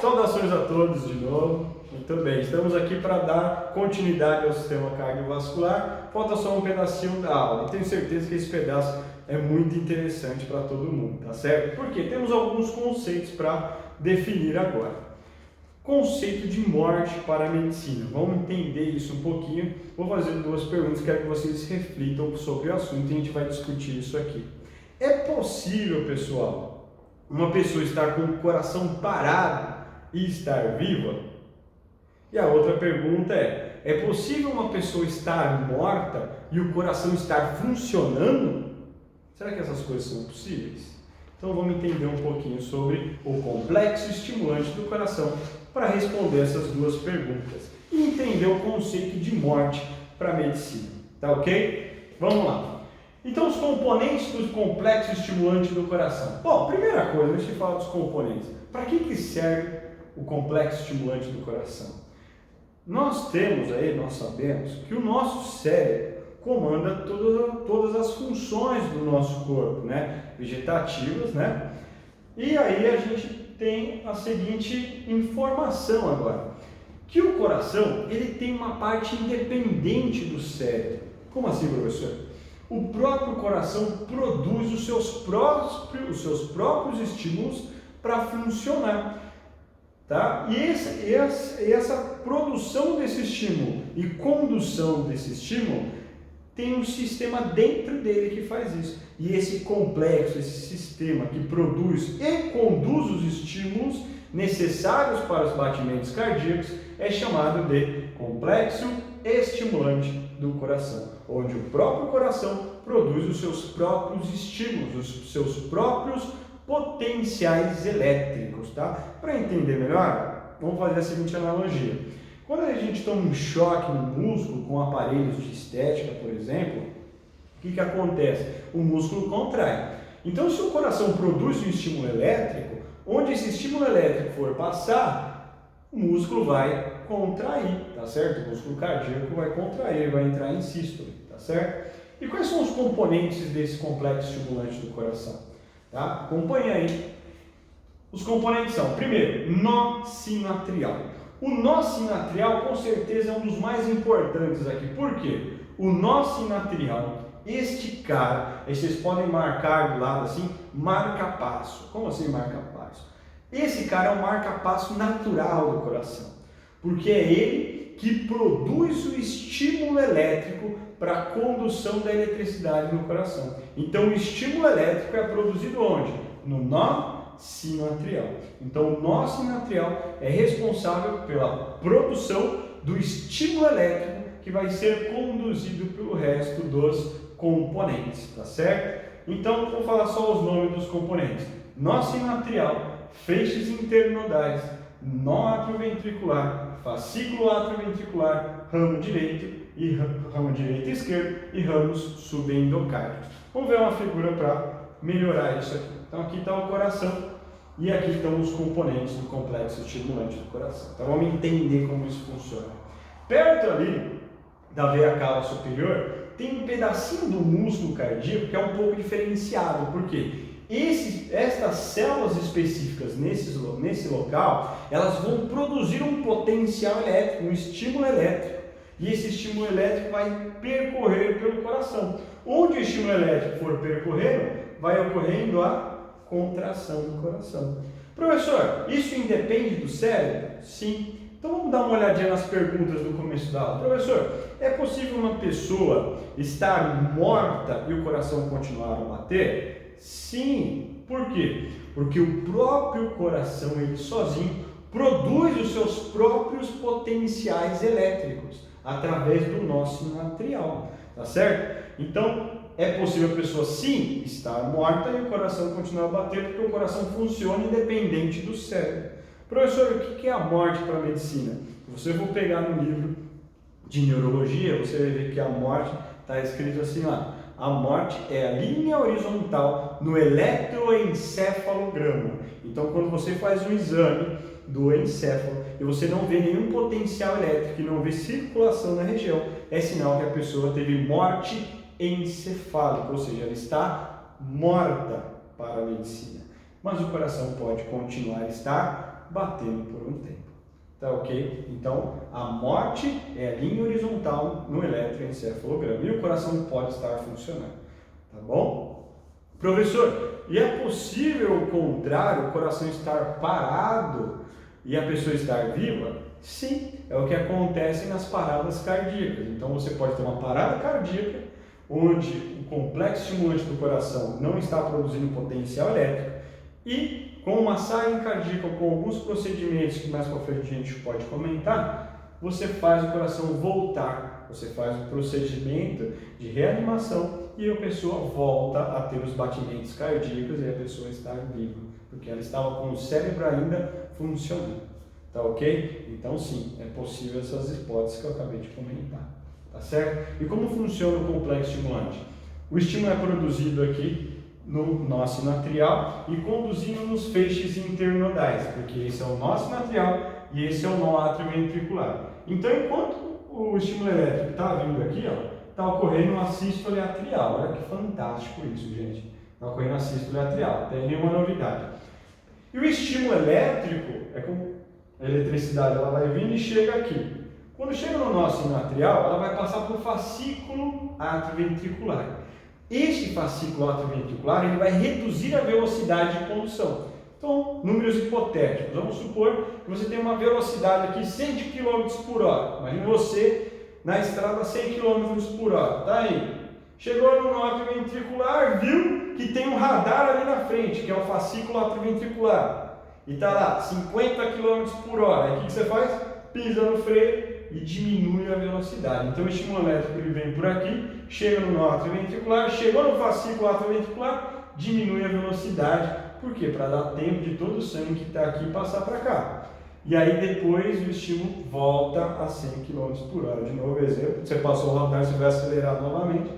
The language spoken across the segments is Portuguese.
Saudações a todos de novo. Muito bem, estamos aqui para dar continuidade ao sistema cardiovascular. Falta só um pedacinho da aula e tenho certeza que esse pedaço é muito interessante para todo mundo, tá certo? Porque temos alguns conceitos para definir agora. Conceito de morte para a medicina. Vamos entender isso um pouquinho. Vou fazer duas perguntas, quero que vocês reflitam sobre o assunto e a gente vai discutir isso aqui. É possível, pessoal, uma pessoa estar com o coração parado e estar viva? E a outra pergunta é possível uma pessoa estar morta e o coração estar funcionando? Será que essas coisas são possíveis? Então vamos entender um pouquinho sobre o complexo estimulante do coração para responder essas duas perguntas e entender o conceito de morte para a medicina, tá ok? Vamos lá. Então, os componentes do complexo estimulante do coração. Bom, primeira coisa, deixa eu falar dos componentes. Para que serve o complexo estimulante do coração? Nós sabemos que o nosso cérebro comanda todas as funções do nosso corpo, né? Vegetativas, né? E aí a gente tem a seguinte informação agora, que o coração ele tem uma parte independente do cérebro. Como assim, professor? O próprio coração produz os seus próprios estímulos para funcionar, tá? E essa produção desse estímulo e condução desse estímulo tem um sistema dentro dele que faz isso. E esse complexo, esse sistema que produz e conduz os estímulos necessários para os batimentos cardíacos é chamado de complexo estimulante do coração, onde o próprio coração produz os seus próprios estímulos, os seus próprios potenciais elétricos, tá? Para entender melhor, vamos fazer a seguinte analogia. Quando a gente toma um choque no músculo com aparelhos de estética, por exemplo, o que acontece? O músculo contrai. Então, se o coração produz um estímulo elétrico, onde esse estímulo elétrico for passar, o músculo vai contrair, tá certo? O músculo cardíaco vai contrair, vai entrar em sístole, tá certo? E quais são os componentes desse complexo estimulante do coração? Tá? Acompanha aí. Os componentes são, primeiro, nó sinatrial. O nó sinatrial, com certeza, é um dos mais importantes aqui. Por quê? O nó sinatrial, este cara, aí vocês podem marcar do lado assim, marca-passo. Como assim marca-passo? Esse cara é o marca-passo natural do coração, porque é ele que produz o estímulo elétrico para a condução da eletricidade no coração. Então, o estímulo elétrico é produzido onde? No nó sinatrial. Então, o nó sinatrial é responsável pela produção do estímulo elétrico que vai ser conduzido pelo resto dos componentes, tá certo? Então, vou falar só os nomes dos componentes. Nó sinatrial, feixes internodais, nó atrioventricular, fascículo atrioventricular, ramo direito e esquerdo e ramos subendocárdios. Vamos ver uma figura para melhorar isso aqui. Então aqui está o coração e aqui estão os componentes do complexo estimulante do coração. Então vamos entender como isso funciona. Perto ali da veia cava superior tem um pedacinho do músculo cardíaco que é um pouco diferenciado. Por quê? Estas células específicas nesse local, elas vão produzir um potencial elétrico, um estímulo elétrico. E esse estímulo elétrico vai percorrer pelo coração. Onde o estímulo elétrico for percorrendo, vai ocorrendo a contração do coração. Professor, isso independe do cérebro? Sim. Então vamos dar uma olhadinha nas perguntas do começo da aula. Professor, é possível uma pessoa estar morta e o coração continuar a bater? Sim. Por quê? Porque o próprio coração, ele sozinho, produz os seus próprios potenciais elétricos através do nó sinatrial, tá certo? Então, é possível a pessoa sim estar morta e o coração continuar a bater, porque o coração funciona independente do cérebro. Professor, o que é a morte para a medicina? Se você for pegar no livro de neurologia, você vai ver que a morte está escrito assim lá. A morte é a linha horizontal no eletroencefalograma. Então, quando você faz um exame do encéfalo e você não vê nenhum potencial elétrico e não vê circulação na região, é sinal que a pessoa teve morte encefálica, ou seja, ela está morta para a medicina. Mas o coração pode continuar a estar batendo por um tempo. Tá ok? Então, a morte é a linha horizontal no eletroencefalograma e o coração pode estar funcionando. Tá bom? Professor, e é possível o contrário, o coração estar parado e a pessoa estar viva? Sim, é o que acontece nas paradas cardíacas. Então, você pode ter uma parada cardíaca onde o complexo estimulante do coração não está produzindo potencial elétrico e com uma massagem cardíaca, com alguns procedimentos que mais para frente a gente pode comentar, você faz o coração voltar, você faz o procedimento de reanimação e a pessoa volta a ter os batimentos cardíacos e a pessoa está viva, porque ela estava com o cérebro ainda funcionando. Tá ok? Então sim, é possível essas hipóteses que eu acabei de comentar. Tá certo? E como funciona o complexo estimulante? O estímulo é produzido aqui no nó sinatrial e conduzindo nos feixes internodais, porque esse é o nó sinatrial e esse é o nó atrioventricular. Então, enquanto o estímulo elétrico está vindo aqui, está ocorrendo uma sístole atrial. Olha que fantástico isso, gente. Está ocorrendo a sístole atrial, não tem nenhuma novidade. E o estímulo elétrico, é como a eletricidade, ela vai vindo e chega aqui. Quando chega no nó sinatrial, ela vai passar por fascículo atrioventricular. Este fascículo atrioventricular ele vai reduzir a velocidade de condução. Então, números hipotéticos. Vamos supor que você tem uma velocidade aqui 100 km por hora. Imagina você na estrada 100 km por hora. Tá aí. Chegou no nó atrioventricular, viu que tem um radar ali na frente, que é o fascículo atrioventricular. E está lá, 50 km por hora. Aí o que você faz? Pisa no freio e diminui a velocidade. Então o estímulo elétrico ele vem por aqui, chega no nó atrioventricular, chegou no fascículo atrioventricular, diminui a velocidade. Por quê? Para dar tempo de todo o sangue que está aqui passar para cá. E aí depois o estímulo volta a 100 km por hora. De novo exemplo, você passou o radar, você vai acelerar novamente.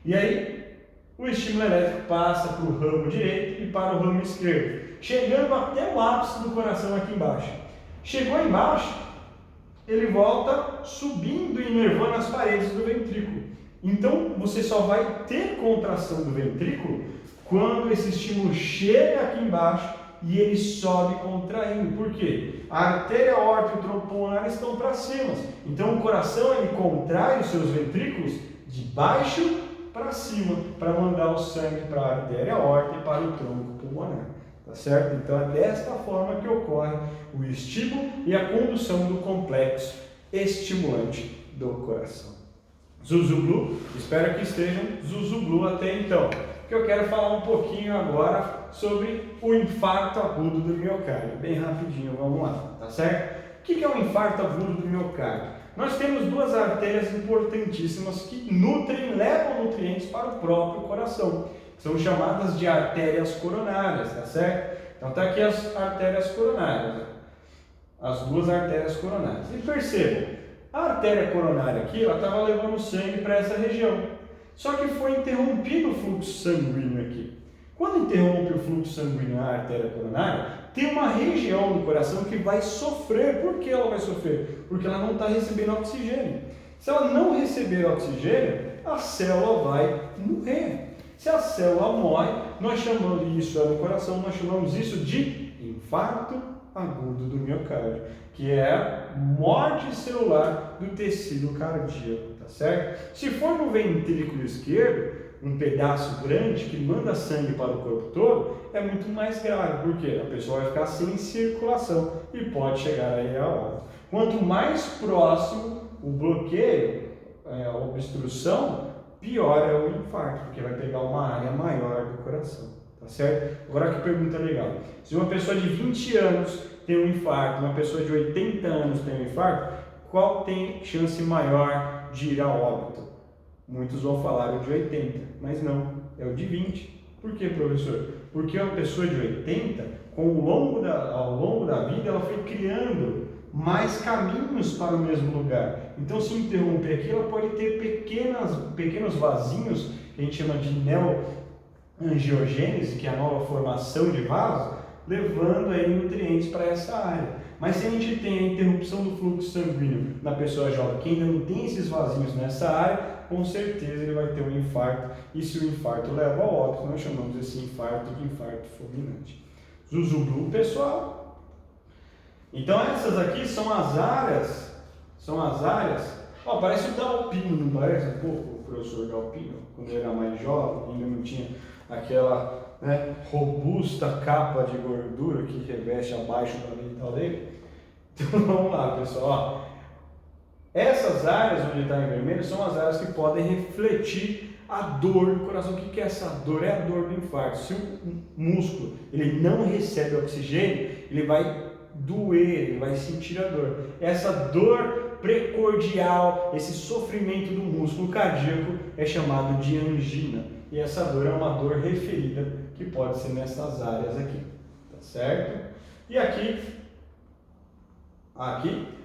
E aí o estímulo elétrico passa para o ramo direito e para o ramo esquerdo, chegando até o ápice do coração aqui embaixo. Chegou embaixo, ele volta subindo e inervando as paredes do ventrículo. Então, você só vai ter contração do ventrículo quando esse estímulo chega aqui embaixo e ele sobe contraindo. Por quê? A artéria aórtica e o tronco pulmonar estão para cima. Então, o coração ele contrai os seus ventrículos de baixo para cima para mandar o sangue para a artéria aórtica e para o tronco pulmonar. Tá certo? Então é desta forma que ocorre o estímulo e a condução do complexo estimulante do coração. Zuzublu, espero que estejam Zuzublu até então. Que eu quero falar um pouquinho agora sobre o infarto agudo do miocárdio. Bem rapidinho, vamos lá, tá certo? O que é o infarto agudo do miocárdio? Nós temos duas artérias importantíssimas que nutrem, levam nutrientes para o próprio coração. São chamadas de artérias coronárias, tá certo? Então tá aqui as artérias coronárias, as duas artérias coronárias. E percebam, a artéria coronária aqui, ela estava levando sangue para essa região. Só que foi interrompido o fluxo sanguíneo aqui. Quando interrompe o fluxo sanguíneo na artéria coronária, tem uma região do coração que vai sofrer. Por que ela vai sofrer? Porque ela não está recebendo oxigênio. Se ela não receber oxigênio, a célula vai morrer. Se a célula morre, nós chamamos isso no coração, nós chamamos isso de infarto agudo do miocárdio, que é a morte celular do tecido cardíaco, tá certo? Se for no ventrículo esquerdo, um pedaço grande que manda sangue para o corpo todo, é muito mais grave, porque a pessoa vai ficar sem circulação e pode chegar aí a óbito. Quanto mais próximo o bloqueio, a obstrução, pior é o infarto, porque vai pegar uma área maior do coração, tá certo? Agora que pergunta legal, se uma pessoa de 20 anos tem um infarto, uma pessoa de 80 anos tem um infarto, qual tem chance maior de ir a óbito? Muitos vão falar o de 80, mas não, é o de 20. Por que, professor? Porque uma pessoa de 80, ao longo da vida, ela foi criando mais caminhos para o mesmo lugar. Então, se interromper aqui, ela pode ter pequenos vasinhos, que a gente chama de neoangiogênese, que é a nova formação de vaso, levando aí nutrientes para essa área. Mas se a gente tem a interrupção do fluxo sanguíneo na pessoa jovem, que ainda não tem esses vasinhos nessa área, com certeza ele vai ter um infarto. E se o infarto leva ao óbito, nós chamamos esse infarto de infarto fulminante. Zuzublu, pessoal. Então essas aqui são as áreas, ó, parece o Dalpino, não parece um pouco o professor Dalpino, quando ele era mais jovem, ainda não tinha aquela, né, robusta capa de gordura que reveste abaixo da mental dele. Então vamos lá, pessoal, ó. Essas áreas onde está em vermelho são as áreas que podem refletir a dor do coração. O que é essa dor? É a dor do infarto. Se o músculo ele não recebe oxigênio, ele vai doer, ele vai sentir a dor. Essa dor precordial, esse sofrimento do músculo cardíaco é chamado de angina. E essa dor é uma dor referida que pode ser nessas áreas aqui, tá certo? E aqui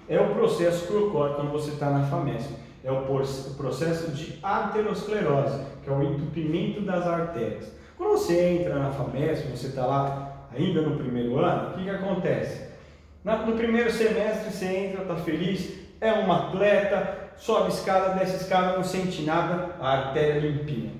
é o processo que ocorre quando você está na FAMESP. É o processo de aterosclerose, que é o entupimento das artérias. Quando você entra na FAMESP, você está lá ainda no primeiro ano, o que acontece? No primeiro semestre você entra, está feliz, é um atleta, sobe escada, desce escada, não sente nada, a artéria limpinha.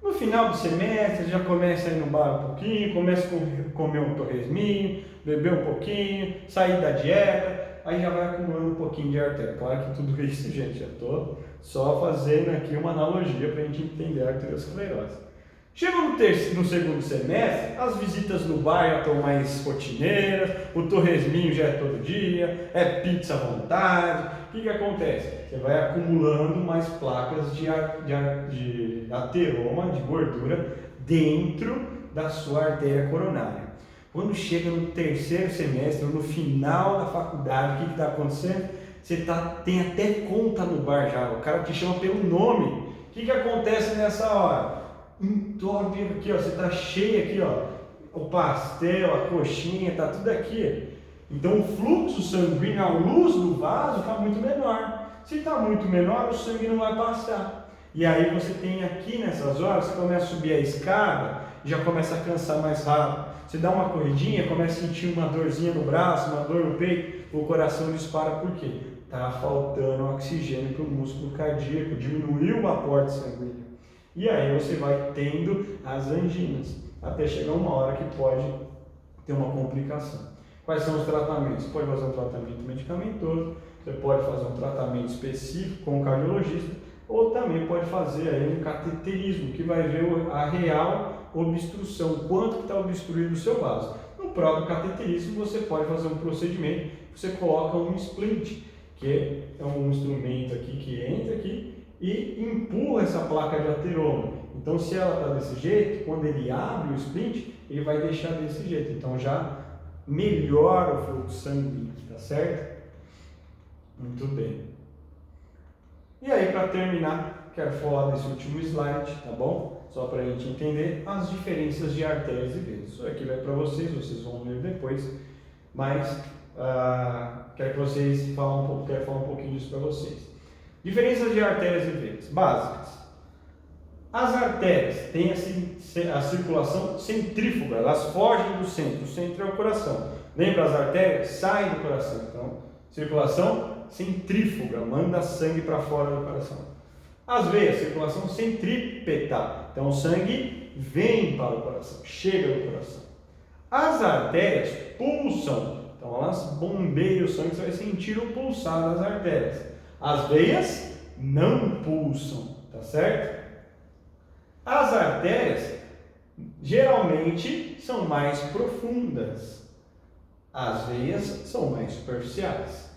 No final do semestre já começa a ir no bar um pouquinho, começa a comer um torresminho, beber um pouquinho, sair da dieta, aí já vai acumulando um pouquinho de artéria. Claro que tudo isso, gente, já estou só fazendo aqui uma analogia para a gente entender a arteriosclerose. Chega no segundo semestre, as visitas no bar já estão mais rotineiras, o torresminho já é todo dia, é pizza à vontade. O que acontece? Você vai acumulando mais placas de ateroma, de gordura, dentro da sua artéria coronária. Quando chega no terceiro semestre, ou no final da faculdade, o que está acontecendo? Você tem até conta no bar já, o cara te chama pelo nome. O que acontece nessa hora? Entope aqui, ó, você está cheio aqui, ó, o pastel, a coxinha, tá tudo aqui. Então o fluxo sanguíneo, a luz do vaso está muito menor. Se está muito menor, o sangue não vai passar. E aí você tem aqui nessas horas, você começa a subir a escada, já começa a cansar mais rápido. Você dá uma corridinha, começa a sentir uma dorzinha no braço, uma dor no peito, o coração dispara. Por quê? Está faltando oxigênio para o músculo cardíaco, diminuiu o aporte sanguíneo. E aí você vai tendo as anginas, até chegar uma hora que pode ter uma complicação. Quais são os tratamentos? Você pode fazer um tratamento medicamentoso, você pode fazer um tratamento específico com o cardiologista, ou também pode fazer aí um cateterismo, que vai ver a real obstrução, quanto que está obstruído o seu vaso. No próprio cateterismo você pode fazer um procedimento, você coloca um splint, que é um instrumento aqui que entra aqui, e empurra essa placa de ateroma. Então, se ela está desse jeito, quando ele abre o splint, ele vai deixar desse jeito. Então, já melhora o fluxo sanguíneo, tá certo? Muito bem. E aí, para terminar, quero falar desse último slide, tá bom? Só para a gente entender as diferenças de artérias e veias. Isso aqui vai para vocês vão ler depois, mas quero que vocês falem quero falar um pouquinho disso para vocês. Diferenças de artérias e veias básicas. As artérias têm a circulação centrífuga, elas fogem do centro. O centro é o coração. Lembra, as artérias saem do coração. Então, circulação centrífuga, manda sangue para fora do coração. As veias, circulação centrípeta. Então, o sangue vem para o coração, chega no coração. As artérias pulsam. Então, elas bombeiam o sangue, você vai sentir o pulsar das artérias. As veias não pulsam, tá certo? As artérias geralmente são mais profundas. As veias são mais superficiais.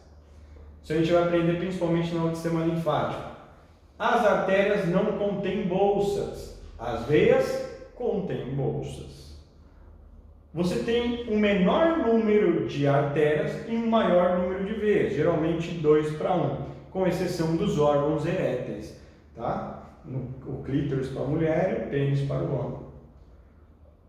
Isso a gente vai aprender principalmente no sistema linfático. As artérias não contêm bolsas. As veias contêm bolsas. Você tem um menor número de artérias e um maior número de veias, geralmente 2:1. Com exceção dos órgãos eréteis, tá? O clítoris para a mulher e o pênis para o homem.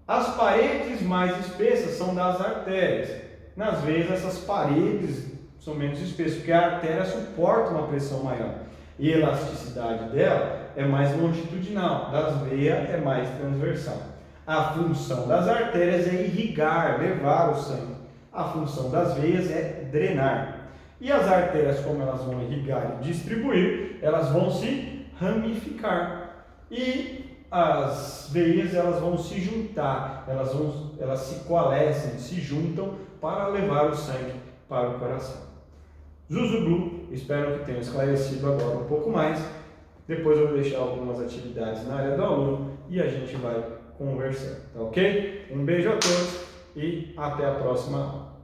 As paredes mais espessas são das artérias. Nas veias, essas paredes são menos espessas, porque a artéria suporta uma pressão maior. E a elasticidade dela é mais longitudinal, das veias é mais transversal. A função das artérias é irrigar, levar o sangue. A função das veias é drenar. E as artérias, como elas vão irrigar e distribuir, elas vão se ramificar. E as veias, elas vão se juntar, elas se coalescem, se juntam para levar o sangue para o coração. Zuzu Blue, espero que tenha esclarecido agora um pouco mais. Depois eu vou deixar algumas atividades na área do aluno e a gente vai conversando, tá ok? Um beijo a todos e até a próxima aula.